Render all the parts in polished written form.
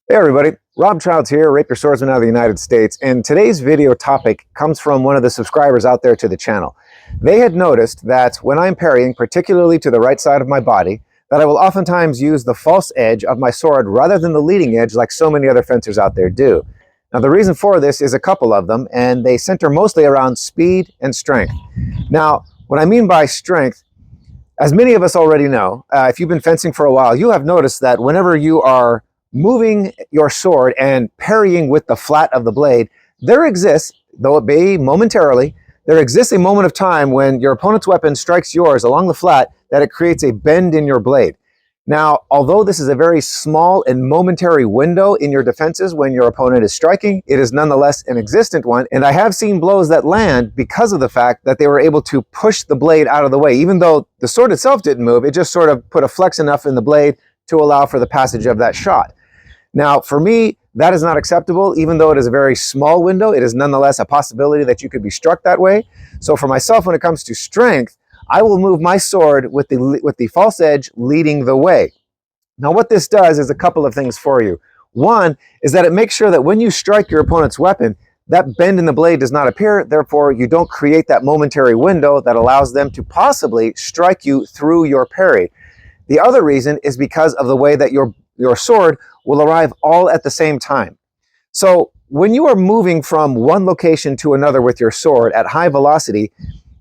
Hey everybody, Rob Trout's here, Rapier Swordsman out of the United States, and today's video topic comes from one of the subscribers out there to the channel. They had noticed that when I'm parrying, particularly to the right side of my body, that I will oftentimes use the false edge of my sword rather than the leading edge like so many other fencers out there do. Now the reason for this is a couple of them, and they center mostly around speed and strength. Now, what I mean by strength, as many of us already know, if you've been fencing for a while, you have noticed that whenever you are moving your sword and parrying with the flat of the blade, there exists, though it be momentarily, there exists a moment of time when your opponent's weapon strikes yours along the flat that it creates a bend in your blade. Now, although this is a very small and momentary window in your defenses when your opponent is striking, it is nonetheless an existent one, and I have seen blows that land because of the fact that they were able to push the blade out of the way. Even though the sword itself didn't move, it just sort of put a flex enough in the blade to allow for the passage of that shot. Now, for me, that is not acceptable. Even though it is a very small window, it is nonetheless a possibility that you could be struck that way. So for myself, when it comes to strength, I will move my sword with the false edge leading the way. Now, what this does is a couple of things for you. One is that it makes sure that when you strike your opponent's weapon, that bend in the blade does not appear. Therefore, you don't create that momentary window that allows them to possibly strike you through your parry. The other reason is because of the way that your sword will arrive all at the same time. So when you are moving from one location to another with your sword at high velocity,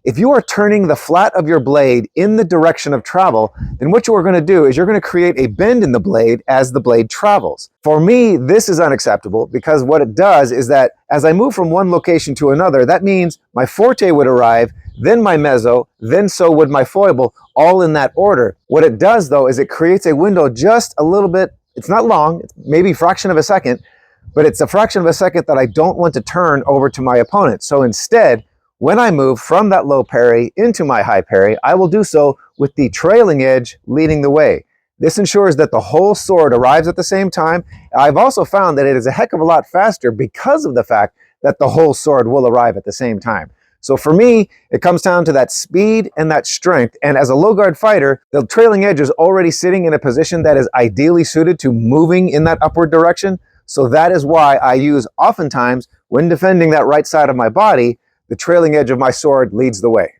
if you are turning the flat of your blade in the direction of travel, then what you are going to do is you're going to create a bend in the blade as the blade travels. For me, this is unacceptable because what it does is that as I move from one location to another, that means my forte would arrive, then my mezzo, then so would my foible, all in that order. What it does though is it creates a window just a little bit, it's not long, it's maybe a fraction of a second, but it's a fraction of a second that I don't want to turn over to my opponent. So instead, when I move from that low parry into my high parry, I will do so with the trailing edge leading the way. This ensures that the whole sword arrives at the same time. I've also found that it is a heck of a lot faster because of the fact that the whole sword will arrive at the same time. So for me, it comes down to that speed and that strength. And as a low guard fighter, the trailing edge is already sitting in a position that is ideally suited to moving in that upward direction. So that is why I use oftentimes, when defending that right side of my body, the trailing edge of my sword leads the way.